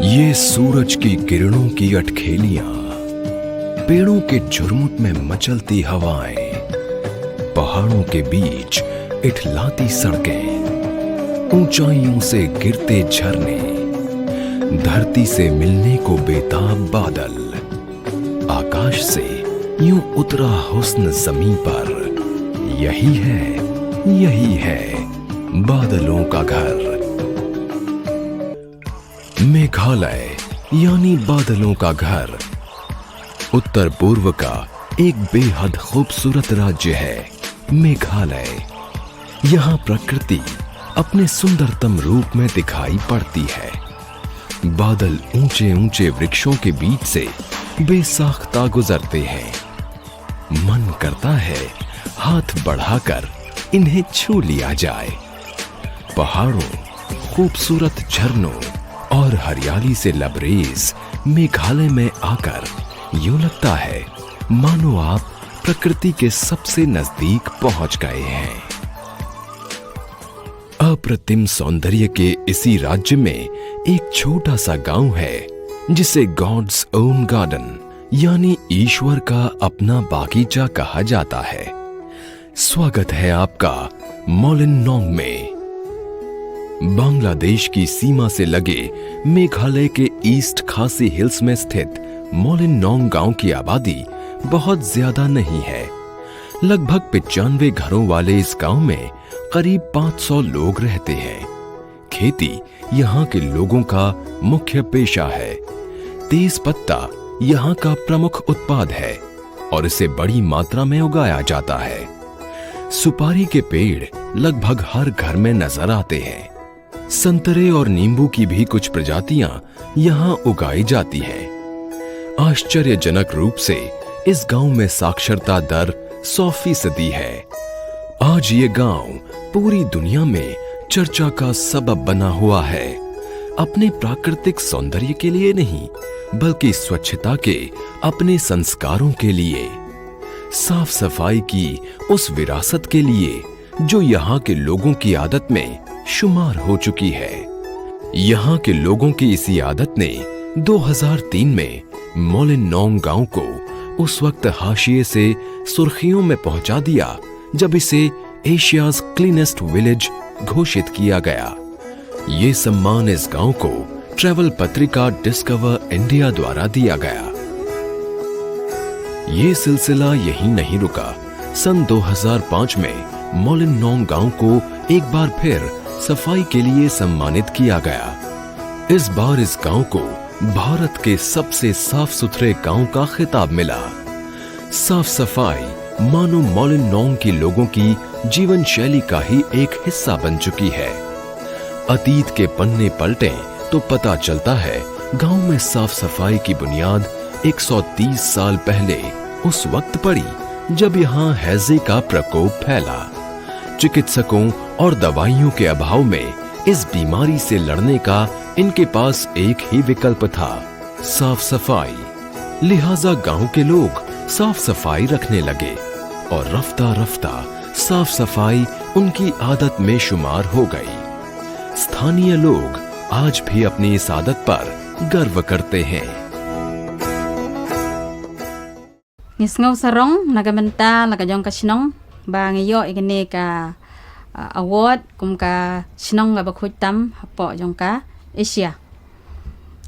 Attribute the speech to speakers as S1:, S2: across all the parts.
S1: ये सूरज की किरणों की अटखेलियां, पेड़ों के झुरमुट में मचलती हवाएं, पहाड़ों के बीच इठलाती सड़कें, ऊंचाइयों से गिरते झरने, धरती से मिलने को बेताब बादल, आकाश से यूं उतरा हुस्न ज़मीं पर। यही है बादलों का घर। मेघालय यानी बादलों का घर उत्तर पूर्व का एक बेहद खूबसूरत राज्य है मेघालय। यहाँ प्रकृति अपने सुंदरतम रूप में दिखाई पड़ती है। बादल ऊंचे ऊंचे वृक्षों के बीच से बेसाख्ता गुजरते हैं। मन करता है हाथ बढ़ाकर इन्हें छू लिया जाए। पहाड़ों, खूबसूरत झरनों और हरियाली से लबरेज मेघालय में आकर यूं लगता है मानो आप प्रकृति के सबसे नजदीक पहुंच गए हैं। अप्रतिम सौंदर्य के इसी राज्य में एक छोटा सा गांव है जिसे गॉड्स ओन गार्डन यानी ईश्वर का अपना बागीचा कहा जाता है। स्वागत है आपका मोलिनोंग में। बांग्लादेश की सीमा से लगे मेघालय के ईस्ट खासी हिल्स में स्थित मोलिनोंग गांव की आबादी बहुत ज्यादा नहीं है। लगभग 95 घरों वाले इस गांव में करीब 500 लोग रहते हैं। खेती यहाँ के लोगों का मुख्य पेशा है। तेज पत्ता यहाँ का प्रमुख उत्पाद है और इसे बड़ी मात्रा में उगाया जाता है। सुपारी के पेड़ लगभग हर घर में नजर आते हैं। संतरे और नींबू की भी कुछ प्रजातियां यहाँ उगाई जाती हैं। आश्चर्यजनक रूप से इस गांव में साक्षरता दर 100% है। आज ये गांव पूरी दुनिया में चर्चा का सबब बना हुआ है। अपने प्राकृतिक सौंदर्य के लिए नहीं बल्कि स्वच्छता के अपने संस्कारों के लिए, साफ सफाई की उस विरासत के लिए जो यहाँ के लोगों की आदत में शुमार हो चुकी है। यहाँ के लोगों की इसी आदत ने 2003 में मोलिनोंग गांव को उस वक्त हाशिए से सुर्खियों में पहुंचा दिया जब इसे एशियाज क्लीनेस्ट विलेज घोषित किया गया। ये सम्मान इस गांव को ट्रैवल पत्रिका डिस्कवर इंडिया द्वारा दिया गया। ये सिलसिला यहीं नहीं रुका। सन 2005 में मोलिनोंग गांव को एक बार फिर सफाई के लिए सम्मानित किया गया। इस बार इस गांव को भारत के सबसे साफ सुथरे गांव का खिताब मिला। साफ सफाई मानो मोलिनोंग के लोगों की जीवन शैली का ही एक हिस्सा बन चुकी है। अतीत के पन्ने पलटें तो पता चलता है गांव में साफ सफाई की बुनियाद 130 साल पहले उस वक्त पड़ी जब यहाँ हैजे का प्रकोप फैला। चिकित्सकों और दवाइयों के अभाव में इस बीमारी से लड़ने का इनके पास एक ही विकल्प था, साफ सफाई। लिहाजा गांव के लोग साफ सफाई रखने लगे और रफ्ता रफ्ता साफ सफाई उनकी आदत में शुमार हो गई। स्थानीय लोग आज भी अपनी इस आदत पर गर्व करते हैं।
S2: Ngisngau sarong nagamenta lagajong ka sinong ba ngayo igani ka award kum ka sinong nga bakhutam hapo jong ka Asia.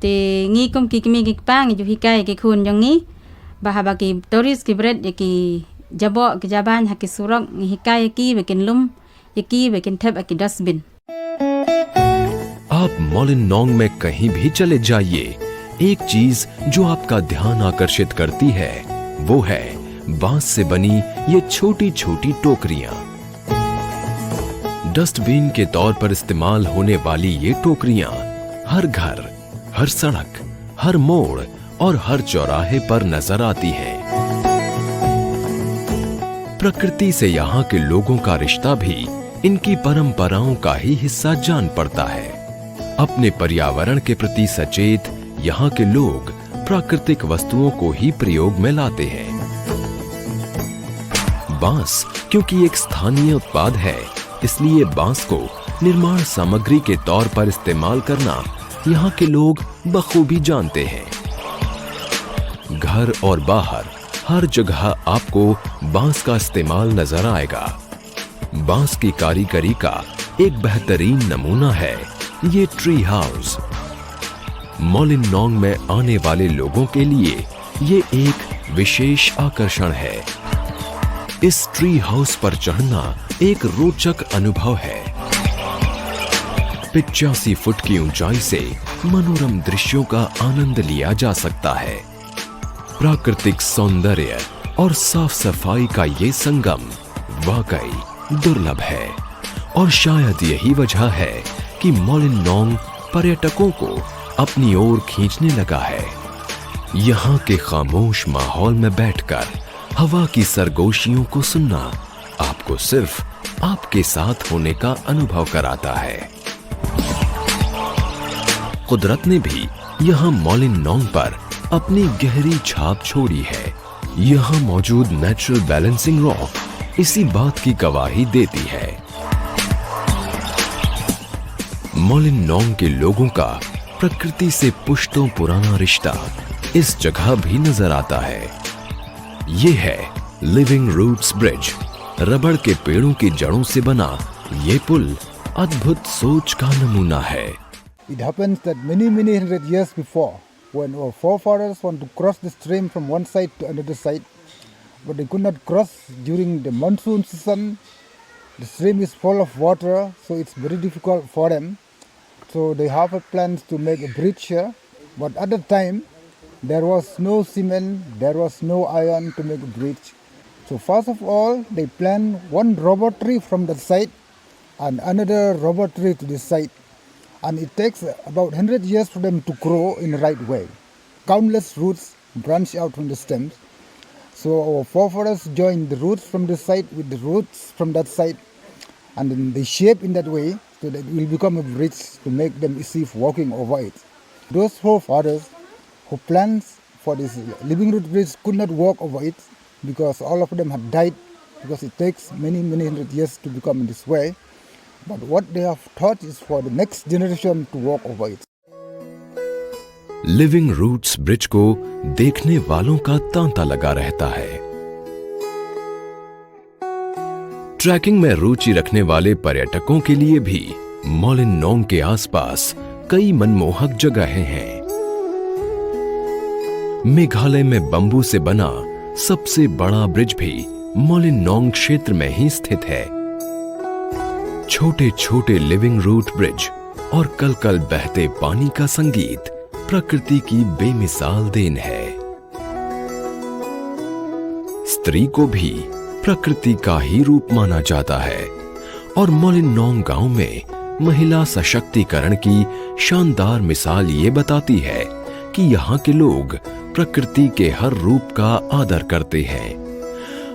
S2: Te ngi kum ki kimi ki pang ju hikai ki khun jong ngi bahaba ki tourist ki bread ki jabo ki jaban ha ki surok ngi hikai ki bekin lum ki bekin thep ki dustbin.
S1: आप मोलिनोंग में कहीं भी चले जाइए, एक चीज जो आपका ध्यान आकर्षित करती है वो है बांस से बनी ये छोटी छोटी टोकरियां। डस्टबिन के तौर पर इस्तेमाल होने वाली ये टोकरियां हर घर, हर सड़क, हर मोड़ और हर चौराहे पर नजर आती हैं। प्रकृति से यहाँ के लोगों का रिश्ता भी इनकी परंपराओं का ही हिस्सा जान पड़ता है। अपने पर्यावरण के प्रति सचेत यहाँ के लोग प्राकृतिक वस्तुओं को ही प्रयोग में लाते हैं। बांस क्योंकि एक स्थानीय उत्पाद है, इसलिए बांस को निर्माण सामग्री के तौर पर इस्तेमाल करना यहाँ के लोग बखूबी जानते हैं। घर और बाहर हर जगह आपको बांस का इस्तेमाल नजर आएगा। बांस की कारीगरी का एक बेहतरीन नमूना है ये ट्री हाउस। मोलिनोंग में आने वाले लोगों के लिए ये एक विशेष आकर्षण है। इस ट्री हाउस पर चढ़ना एक रोचक अनुभव है। 85 फुट की ऊंचाई से मनोरम दृश्यों का आनंद लिया जा सकता है। प्राकृतिक सौंदर्य और साफ सफाई का ये संगम वाकई दुर्लभ है और शायद यही वजह है कि मोलिनोंग पर्यटकों को अपनी ओर खींचने लगा है। यहाँ के खामोश माहौल में बैठकर हवा की सरगोशियों को सुनना आपको सिर्फ आपके साथ होने का अनुभव कराता है। कुदरत ने भी यहाँ मोलिनोंग पर अपनी गहरी छाप छोड़ी है। यहाँ मौजूद नेचुरल बैलेंसिंग रॉक इसी बात की गवाही देती है। मोलिनोंग के लोगों का प्रकृति से पुश्तों पुराना रिश्ता इस जगह भी नजर आता है। ये है लिविंग रूट्स ब्रिज। रबड़ के पेड़ों की जड़ों से बना ये पुल अद्भुत सोच का नमूना है।
S3: It happens that many hundred years before, when our forefathers want to cross the stream from one side to another side, but they could not cross during the monsoon season. The stream is full of water, so it's very difficult for them. So they have a plans to make a bridge here, but at the time there was no cement, there was no iron to make a bridge. So first of all, they planned one rubber tree from the side and another rubber tree to the side. And it takes about 100 years for them to grow in the right way. Countless roots branch out from the stems. So our forefathers joined the roots from this side with the roots from that side, and then they shape in that way so that it will become a bridge to make them easy for walking over it. Those forefathers who planned for this living root bridge could not walk over it because all of them had died, because it takes many hundred years to become in this way. But what they have taught is for the next generation to walk over it.
S1: Living roots bridge को देखने वालों का तांता लगा रहता है। Trekking में रुचि रखने वाले पर्यटकों के लिए भी मोलिनोंग के आसपास कई मनमोहक जगहें हैं। मेघालय में बंबू से बना सबसे बड़ा ब्रिज भी मोलिनोंग क्षेत्र में ही स्थित है। छोटे छोटे लिविंग रूट ब्रिज और कल बहते पानी का संगीत प्रकृति की बेमिसाल देन है। स्त्री को भी प्रकृति का ही रूप माना जाता है और मोलिनोंग गांव में महिला सशक्तिकरण की शानदार मिसाल ये बताती है कि यहाँ के लोग प्रकृति के हर रूप का आदर करते हैं।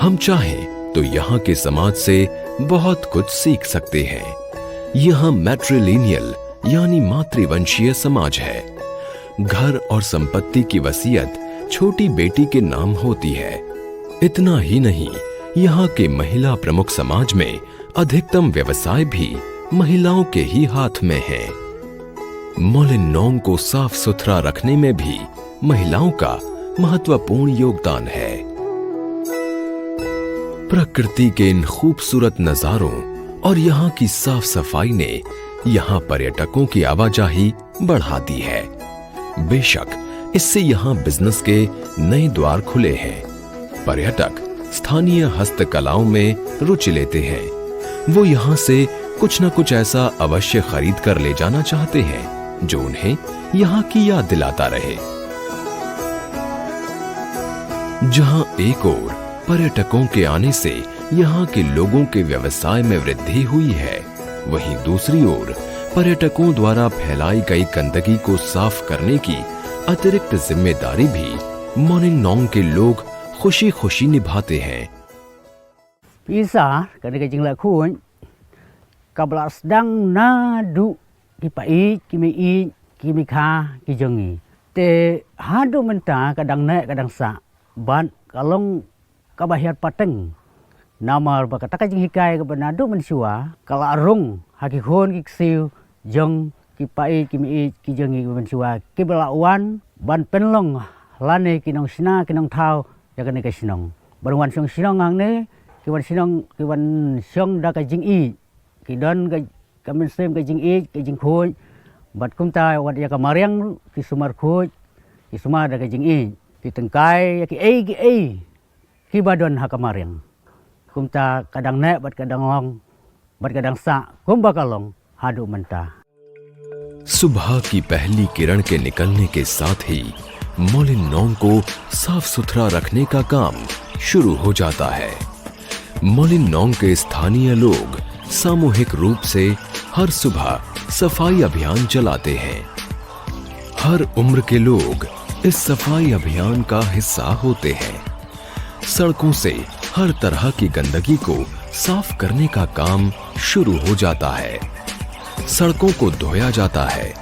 S1: हम चाहें तो यहाँ के समाज से बहुत कुछ सीख सकते हैं। यहाँ मैट्रिलिनियल यानी मातृवंशीय समाज है। घर और संपत्ति की वसीयत छोटी बेटी के नाम होती है। इतना ही नहीं, यहाँ के महिला प्रमुख समाज में अधिकतम व्यवसाय भी महिलाओं के ही हाथ में है। मोलिनोंग को साफ सुथरा रखने में भी महिलाओं का महत्वपूर्ण योगदान है। प्रकृति के इन खूबसूरत नजारों और यहाँ की साफ सफाई ने यहाँ पर्यटकों की आवाजाही बढ़ा दी है। बेशक इससे यहाँ बिजनेस के नए द्वार खुले हैं। पर्यटक स्थानीय हस्तकलाओं में रुचि लेते हैं। वो यहाँ से कुछ न कुछ ऐसा अवश्य खरीद कर ले जाना चाहते हैं जो उन्हें यहाँ की याद दिलाता रहे। जहाँ एक ओर पर्यटकों के आने से यहाँ के लोगों के व्यवसाय में वृद्धि हुई है, वहीं दूसरी ओर पर्यटकों द्वारा फैलाई गई गंदगी को साफ करने की अतिरिक्त जिम्मेदारी भी मोलिनोंग के लोग खुशी खुशी निभाते हैं।
S4: Bisa kada kajing la kun kabla sedang nadu ki pai ki mi ki mi kha ki jongi te hadu menta kadang naik kadang sa ban kalong kabahir pateng Namar baka taka jing hikai ka banado mensua kala rung haki hon ki siu jeng ki pai ki mi ki jeng ki mensua ki belawan ban penlong lane ki nong sina ki nong thau ya ka ne ka sinong barwan song sinong ang ne ki wan sinong ki wan song da ka jing i ki don ka men sem ka jing i ka jing khoi bat kum ta wat ya ka mariang ki sumar khoi ki sumar da ka jing i ki tengkai ya ki ki badon ha ka mariang kumta kadang nek bat kadang ong bat kadang sa kum bakalong hadu menta.
S1: सुबह की पहली किरण के निकलने के साथ ही मोलिनोंग को साफ सुथरा रखने का काम शुरू हो जाता है। मोलिनोंग के स्थानीय लोग सामूहिक रूप से हर सुबह सफाई अभियान चलाते हैं। हर उम्र के लोग इस सफाई अभियान का हिस्सा होते हैं। सड़कों से हर तरह की गंदगी को साफ करने का काम शुरू हो जाता है। सड़कों को धोया जाता है,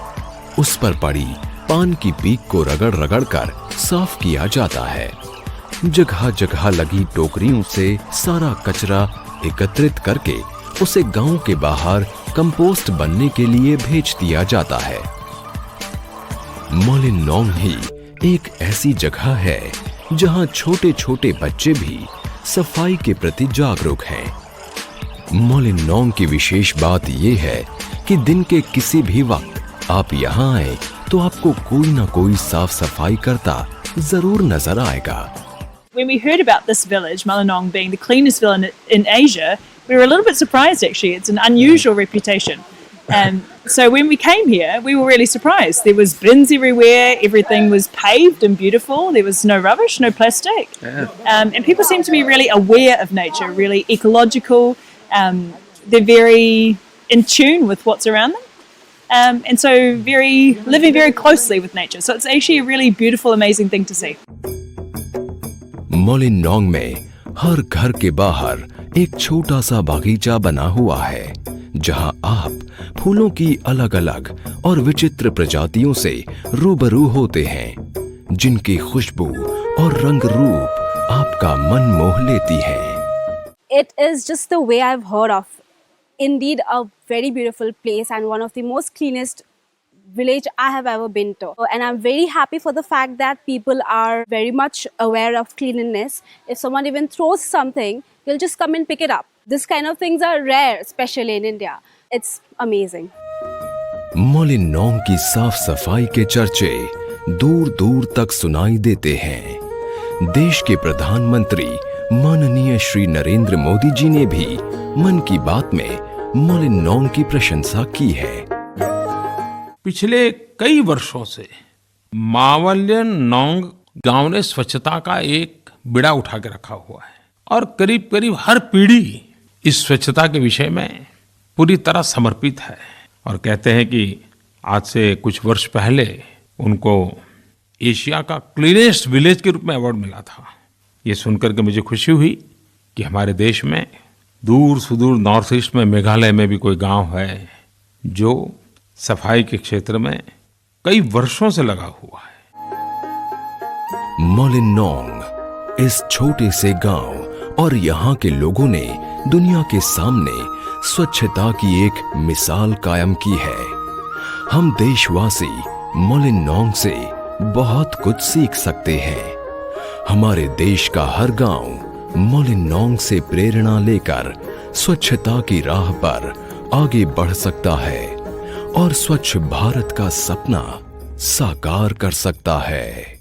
S1: उस पर पड़ी पान की पीक को रगड़ रगड़ कर साफ किया जाता है। जगह जगह लगी टोकरियों से सारा कचरा एकत्रित करके उसे गांव के बाहर कंपोस्ट बनने के लिए भेज दिया जाता है। मोलिनोंग ही एक ऐसी जगह है जहां छोटे छोटे बच्चे भी सफाई के प्रति जागरूक हैं। मोलिनोंग की विशेष बात यह है कि दिन के किसी भी वक्त आप यहाँ आए तो आपको कोई ना कोई साफ सफाई करता जरूर नजर आएगा।
S5: When we heard about this village, Molinong being the cleanest village in Asia, we were a little bit surprised actually. It's an unusual reputation. So when we came here, we were really surprised. There was bins everywhere, everything was paved and beautiful, there was no rubbish, no plastic. And people seem to be really aware of nature, really ecological. They're very in tune with what's around them. And so living very closely with nature. So it's actually a really beautiful, amazing thing to see.
S1: मोलिनोंग में हर घर के बाहर एक छोटा सा बागीचा बना हुआ है, जहां आप फूलों की अलग अलग और विचित्र प्रजातियों से रूबरू होते हैं, जिनकी खुशबू और रंग रूप आपका मन मोह लेती है।
S6: It is just the way I've heard of. Indeed, a very beautiful place and one of the most cleanest village I have ever been to. And I'm very happy for the fact that people are very much aware of cleanliness. If someone even throws something, they'll just come and pick it up. This kind of things are rare, especially in India. It's amazing.
S1: मोलिनोंग की साफ सफाई के चर्चे दूर दूर तक सुनाई देते हैं। देश के प्रधानमंत्री माननीय श्री नरेंद्र मोदी जी ने भी मन की बात में मोलिनोंग की प्रशंसा की है।
S7: पिछले कई वर्षों से मोलिनोंग गांव ने स्वच्छता का एक बीड़ा उठा के रखा हुआ है और करीब करीब हर पीढ़ी इस स्वच्छता के विषय में पूरी तरह समर्पित है। और कहते हैं कि आज से कुछ वर्ष पहले उनको एशिया का क्लीनेस्ट विलेज के रूप में अवार्ड मिला था। ये सुनकर के मुझे खुशी हुई कि हमारे देश में दूर सुदूर नॉर्थ ईस्ट में मेघालय में भी कोई गांव है जो सफाई के क्षेत्र में कई वर्षों से लगा हुआ है।
S1: मोलिनोंग इस छोटे से गांव और यहाँ के लोगों ने दुनिया के सामने स्वच्छता की एक मिसाल कायम की है। हम देशवासी मोलिनोंग से बहुत कुछ सीख सकते हैं। हमारे देश का हर गांव मोलिनोंग से प्रेरणा लेकर स्वच्छता की राह पर आगे बढ़ सकता है और स्वच्छ भारत का सपना साकार कर सकता है।